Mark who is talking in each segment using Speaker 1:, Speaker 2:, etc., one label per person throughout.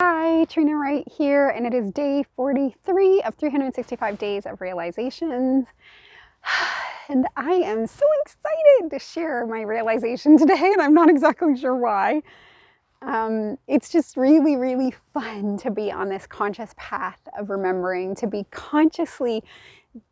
Speaker 1: Hi, Trina right here, and it is day 43 of 365 days of realizations. And I am so excited to share my realization today, and I'm not exactly sure why. It's just really, really fun to be on this conscious path of remembering, to be consciously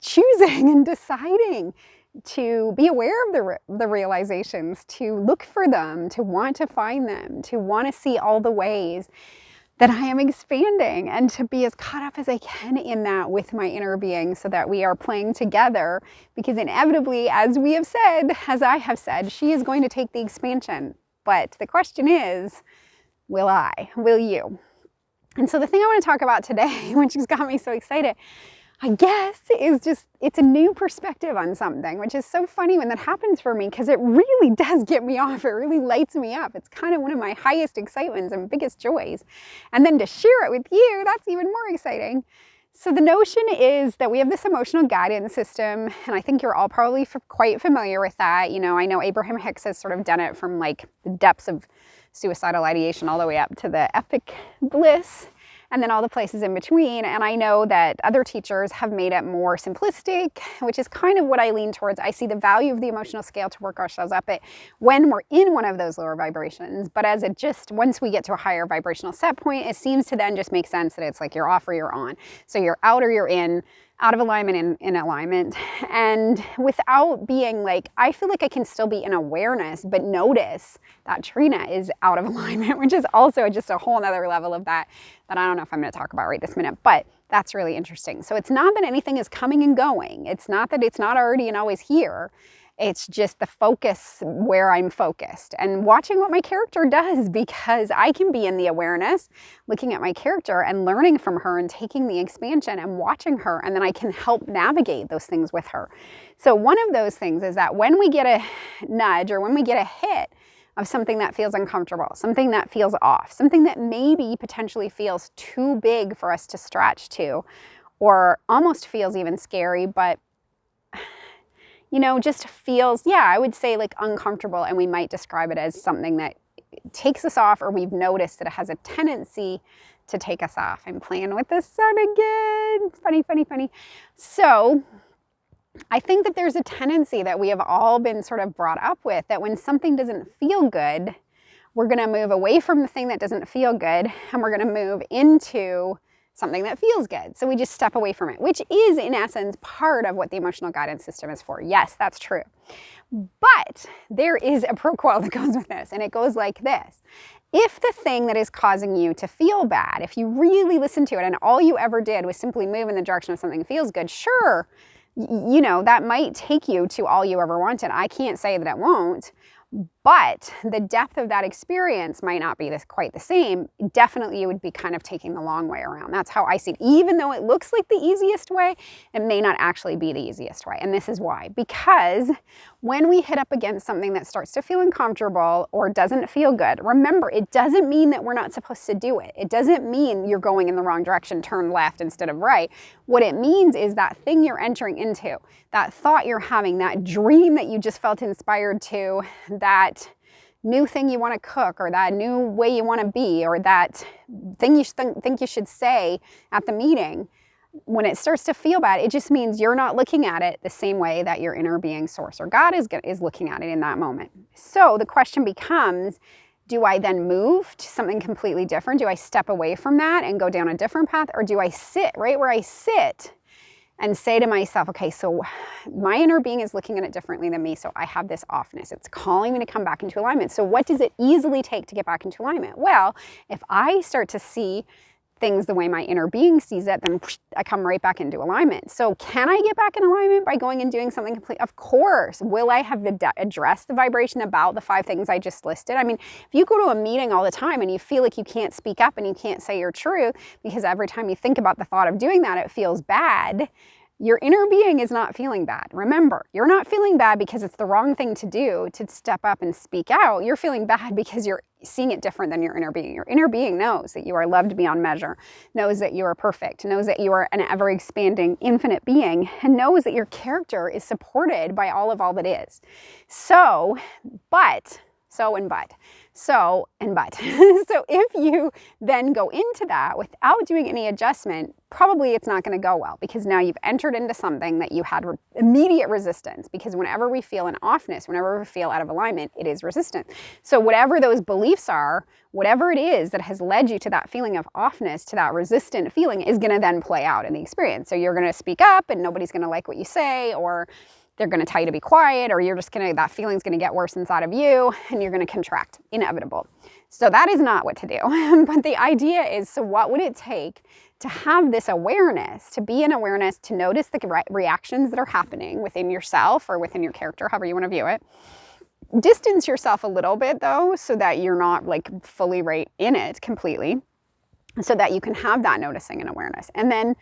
Speaker 1: choosing and deciding to be aware of the realizations, to look for them, to want to find them, to want to see all the ways that I am expanding, and to be as caught up as I can in that with my inner being, so that we are playing together, because inevitably, as we have said, as I have said, she is going to take the expansion. But the question is, will I? Will you? And so the thing I want to talk about today, which has got me so excited, I guess, is just, it's a new perspective on something, which is so funny when that happens for me, because it really does get me off. It really lights me up. It's kind of one of my highest excitements and biggest joys. And then to share it with you, that's even more exciting. So the notion is that we have this emotional guidance system, and I think you're all probably quite familiar with that. You know, I know Abraham Hicks has sort of done it from like the depths of suicidal ideation all the way up to the epic bliss, and then all the places in between. And I know that other teachers have made it more simplistic, which is kind of what I lean towards. I see the value of the emotional scale to work ourselves up it when we're in one of those lower vibrations. But as it just, once we get to a higher vibrational set point, it seems to then just make sense that it's like you're off or you're on. So you're out or you're in, out of alignment, in alignment. And without being like, I feel like I can still be in awareness, but notice that Trina is out of alignment, which is also just a whole nother level of that I don't know if I'm going to talk about right this minute, but that's really interesting. So it's not that anything is coming and going. It's not that it's not already and always here. It's just the focus where I'm focused and watching what my character does, because I can be in the awareness, looking at my character and learning from her and taking the expansion and watching her, and then I can help navigate those things with her. So one of those things is that when we get a nudge or when we get a hit of something that feels uncomfortable, something that feels off, something that maybe potentially feels too big for us to stretch to, or almost feels even scary, but you know, just feels, yeah, I would say like uncomfortable, and we might describe it as something that takes us off, or we've noticed that it has a tendency to take us off. I'm playing with this sound again. Funny, funny, funny. So I think that there's a tendency that we have all been sort of brought up with, that when something doesn't feel good, we're going to move away from the thing that doesn't feel good, and we're going to move into something that feels good. So we just step away from it, which is in essence part of what the emotional guidance system is for. Yes, that's true. But there is a pro quo that goes with this, and it goes like this. If the thing that is causing you to feel bad, if you really listen to it and all you ever did was simply move in the direction of something that feels good, sure, you know, that might take you to all you ever wanted. I can't say that it won't, but the depth of that experience might not be quite the same. Definitely, you would be kind of taking the long way around. That's how I see it. Even though it looks like the easiest way, it may not actually be the easiest way. And this is why. Because when we hit up against something that starts to feel uncomfortable or doesn't feel good, remember, it doesn't mean that we're not supposed to do it. It doesn't mean you're going in the wrong direction, turn left instead of right. What it means is that thing you're entering into, that thought you're having, that dream that you just felt inspired to, that new thing you want to cook, or that new way you want to be, or that thing you think you should say at the meeting, when it starts to feel bad, it just means you're not looking at it the same way that your inner being, source, or God is looking at it in that moment. So the question becomes, do I then move to something completely different? Do I step away from that and go down a different path? Or do I sit right where I sit and say to myself, okay, so my inner being is looking at it differently than me, so I have this offness. It's calling me to come back into alignment. So what does it easily take to get back into alignment? Well, if I start to see things the way my inner being sees it, then I come right back into alignment. So can I get back in alignment by going and doing something complete? Of course. Will I have addressed the vibration about the 5 things I just listed? I mean, if you go to a meeting all the time and you feel like you can't speak up and you can't say your truth because every time you think about the thought of doing that, it feels bad, your inner being is not feeling bad. Remember, you're not feeling bad because it's the wrong thing to do to step up and speak out. You're feeling bad because you're seeing it different than your inner being. Your inner being knows that you are loved beyond measure, knows that you are perfect, knows that you are an ever-expanding, infinite being, and knows that your character is supported by all that is. So So and but. So if you then go into that without doing any adjustment, probably it's not going to go well, because now you've entered into something that you had immediate resistance, because whenever we feel an offness, whenever we feel out of alignment, it is resistant. So whatever those beliefs are, whatever it is that has led you to that feeling of offness, to that resistant feeling, is going to then play out in the experience. So you're going to speak up and nobody's going to like what you say, or they're going to tell you to be quiet, or you're just going to, that feeling's going to get worse inside of you and you're going to contract. Inevitable. So that is not what to do. But the idea is, so what would it take to have this awareness, to be in awareness, to notice the reactions that are happening within yourself or within your character, however you want to view it. Distance yourself a little bit though, so that you're not like fully right in it completely, so that you can have that noticing and awareness. And then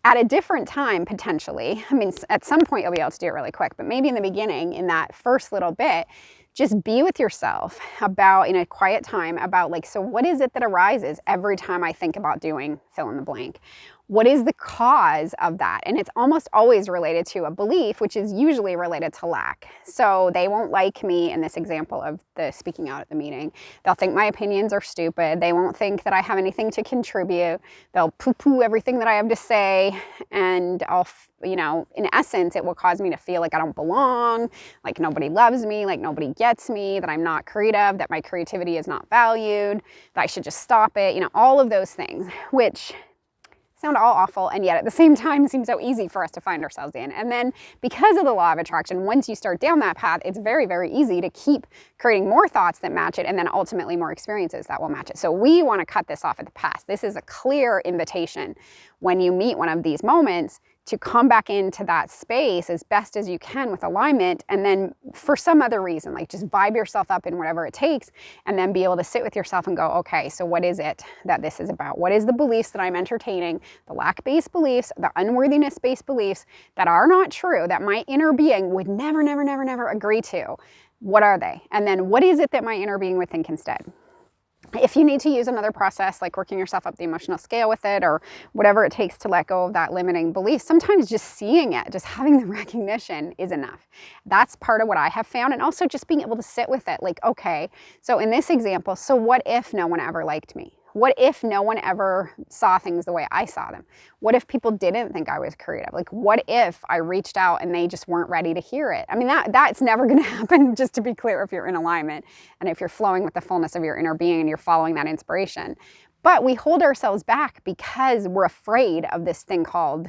Speaker 1: at a different time, potentially, I mean, at some point you'll be able to do it really quick, but maybe in the beginning, in that first little bit, just be with yourself about, in a quiet time, about like, so what is it that arises every time I think about doing fill in the blank? What is the cause of that? And it's almost always related to a belief, which is usually related to lack. So they won't like me in this example of the speaking out at the meeting. They'll think my opinions are stupid. They won't think that I have anything to contribute. They'll poo-poo everything that I have to say. And I'll, you know, in essence, it will cause me to feel like I don't belong, like nobody loves me, like nobody gets me, that I'm not creative, that my creativity is not valued, that I should just stop it. You know, all of those things, which sound all awful, and yet at the same time seem so easy for us to find ourselves in. And then because of the law of attraction, once you start down that path, it's very, very easy to keep creating more thoughts that match it, and then ultimately more experiences that will match it. So we want to cut this off at the pass. This is a clear invitation when you meet one of these moments to come back into that space as best as you can with alignment, and then for some other reason, like just vibe yourself up in whatever it takes, and then be able to sit with yourself and go, okay, so what is it that this is about? What is the beliefs that I'm entertaining, the lack-based beliefs, the unworthiness-based beliefs that are not true, that my inner being would never, never, never, never agree to? What are they? And then what is it that my inner being would think instead? If you need to use another process, like working yourself up the emotional scale with it, or whatever it takes to let go of that limiting belief, sometimes just seeing it, just having the recognition is enough. That's part of what I have found. And also just being able to sit with it, like, okay, so in this example, so what if no one ever liked me? What if no one ever saw things the way I saw them? What if people didn't think I was creative? Like, what if I reached out and they just weren't ready to hear it? I mean, that's never going to happen, just to be clear, if you're in alignment and if you're flowing with the fullness of your inner being and you're following that inspiration. But we hold ourselves back because we're afraid of this thing called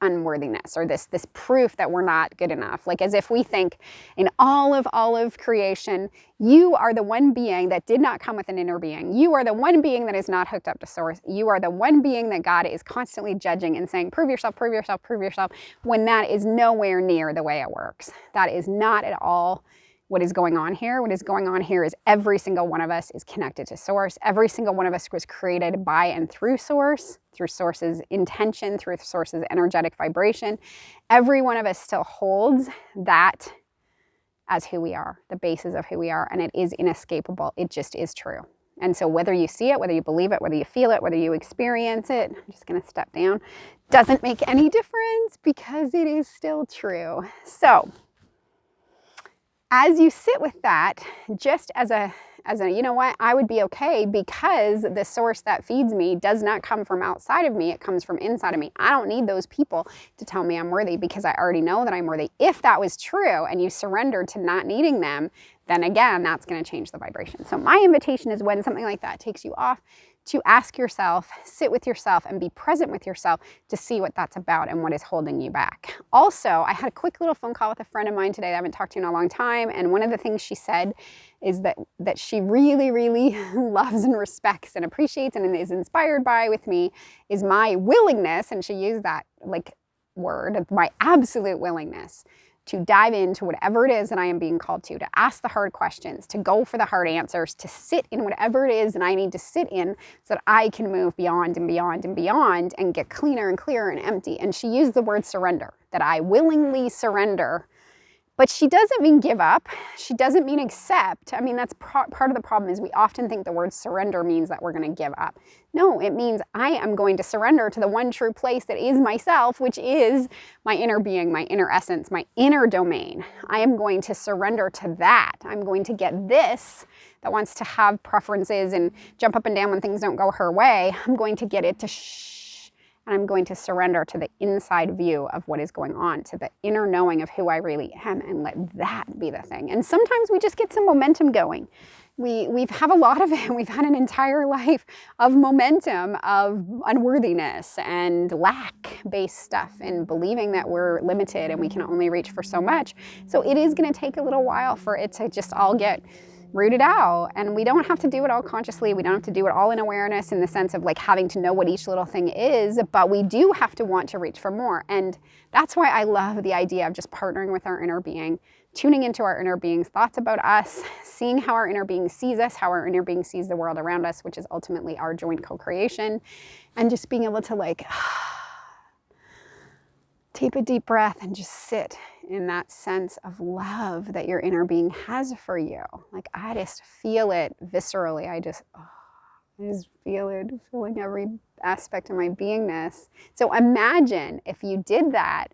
Speaker 1: unworthiness, or this proof that we're not good enough. Like, as if we think in all of creation, you are the one being that did not come with an inner being. You are the one being that is not hooked up to source. You are the one being that God is constantly judging and saying, prove yourself, prove yourself, prove yourself, when that is nowhere near the way it works. That is not at all what is going on here. What is going on here is every single one of us is connected to source. Every single one of us was created by and through source, through source's intention, through source's energetic vibration. Every one of us still holds that as who we are, the basis of who we are, and it is inescapable. It just is true. And so whether you see it, whether you believe it, whether you feel it, whether you experience it, I'm just going to step down, doesn't make any difference, because it is still true. So as you sit with that, just as a, you know what, I would be okay, because the source that feeds me does not come from outside of me. It comes from inside of me. I don't need those people to tell me I'm worthy, because I already know that I'm worthy. If that was true and you surrendered to not needing them, then again, that's going to change the vibration. So my invitation is, when something like that takes you off, to ask yourself, sit with yourself, and be present with yourself to see what that's about and what is holding you back. Also, I had a quick little phone call with a friend of mine today that I haven't talked to in a long time, and one of the things she said is that she really, really loves and respects and appreciates and is inspired by with me is my willingness, and she used that like word, my absolute willingness to dive into whatever it is that I am being called to ask the hard questions, to go for the hard answers, to sit in whatever it is that I need to sit in so that I can move beyond and beyond and beyond and get cleaner and clearer and empty. And she used the word surrender, that I willingly surrender But she doesn't mean give up. She doesn't mean accept. I mean, that's part of the problem is we often think the word surrender means that we're going to give up. No, it means I am going to surrender to the one true place that is myself, which is my inner being, my inner essence, my inner domain. I am going to surrender to that. I'm going to get this that wants to have preferences and jump up and down when things don't go her way. I'm going to get it to shh. And I'm going to surrender to the inside view of what is going on, to the inner knowing of who I really am, and let that be the thing. And sometimes we just get some momentum going. We've have a lot of it. We've had an entire life of momentum, of unworthiness and lack-based stuff, and believing that we're limited and we can only reach for so much. So it is going to take a little while for it to just all get rooted out, and we don't have to do it all consciously. We don't have to do it all in awareness in the sense of like having to know what each little thing is, but we do have to want to reach for more. And that's why I love the idea of just partnering with our inner being, tuning into our inner being's thoughts about us, seeing how our inner being sees us, how our inner being sees the world around us, which is ultimately our joint co-creation, and just being able to like take a deep breath and just sit in that sense of love that your inner being has for you. Like I just feel it viscerally. I just feel it, feeling every aspect of my beingness. So imagine if you did that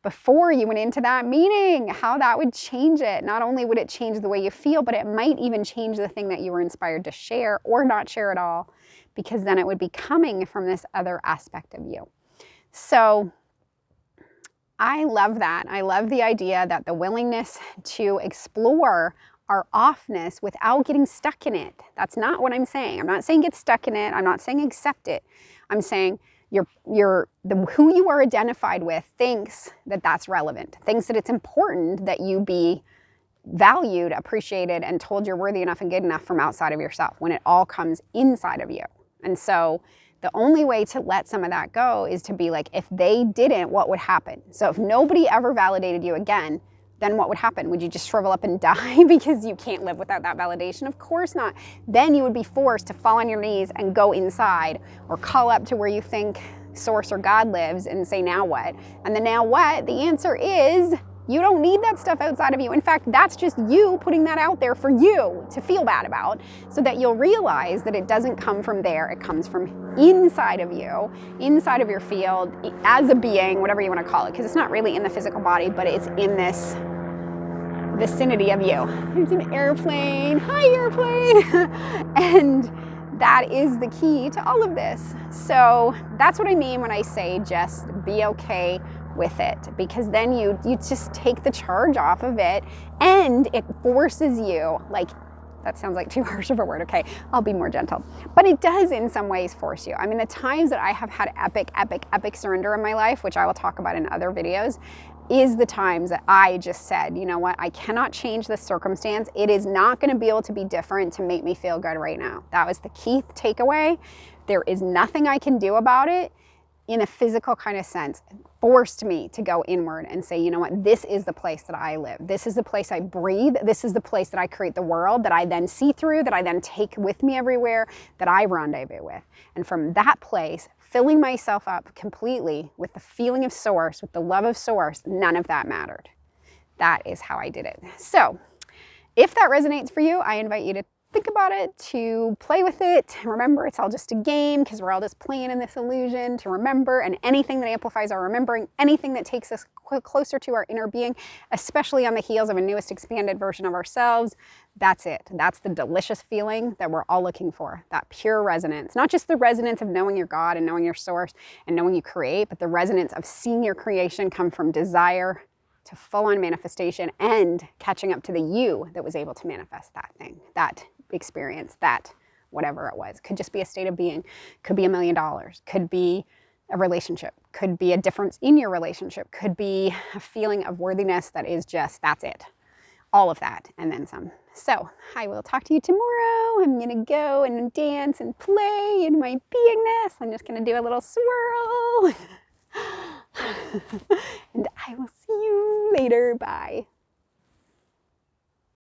Speaker 1: before you went into that meeting, how that would change it. Not only would it change the way you feel, but it might even change the thing that you were inspired to share or not share at all, because then it would be coming from this other aspect of you. So I love that. I love the idea that the willingness to explore our offness without getting stuck in it. That's not what I'm saying. I'm not saying get stuck in it. I'm not saying accept it. I'm saying who you are identified with thinks that that's relevant, thinks that it's important that you be valued, appreciated, and told you're worthy enough and good enough from outside of yourself when it all comes inside of you. And so the only way to let some of that go is to be like, if they didn't, what would happen? So if nobody ever validated you again, then what would happen? Would you just shrivel up and die because you can't live without that validation? Of course not. Then you would be forced to fall on your knees and go inside or call up to where you think Source or God lives and say, now what? And the now what? The answer is you don't need that stuff outside of you. In fact, that's just you putting that out there for you to feel bad about, so that you'll realize that it doesn't come from there. It comes from inside of you, inside of your field, as a being, whatever you want to call it, because it's not really in the physical body, but it's in this vicinity of you. There's an airplane. Hi, airplane. And that is the key to all of this. So that's what I mean when I say just be okay with it, because then you just take the charge off of it, and it forces you, like, that sounds like too harsh of a word, okay, I'll be more gentle, but it does in some ways force you. I mean, the times that I have had epic surrender in my life, which I will talk about in other videos, is the times that I just said, you know what, I cannot change this circumstance. It is not going to be able to be different to make me feel good right now. That was the key takeaway. There is nothing I can do about it in a physical kind of sense. It forced me to go inward and say, you know what, this is the place that I live. This is the place I breathe. This is the place that I create the world, that I then see through, that I then take with me everywhere, that I rendezvous with. And from that place, filling myself up completely with the feeling of Source, with the love of Source, none of that mattered. That is how I did it. So if that resonates for you, I invite you to think about it, to play with it. Remember, it's all just a game, because we're all just playing in this illusion to remember, and anything that amplifies our remembering, anything that takes us closer to our inner being, especially on the heels of a newest expanded version of ourselves, that's it. That's the delicious feeling that we're all looking for, that pure resonance. Not just the resonance of knowing your God and knowing your Source and knowing you create, but the resonance of seeing your creation come from desire to full-on manifestation and catching up to the you that was able to manifest that thing, that experience, that whatever it was. Could just be a state of being, could be $1 million, could be a relationship, could be a difference in your relationship, could be a feeling of worthiness that is just, that's it. All of that and then some. So I will talk to you tomorrow. I'm gonna go and dance and play in my beingness. I'm just gonna do a little swirl. And I will see you later. Bye.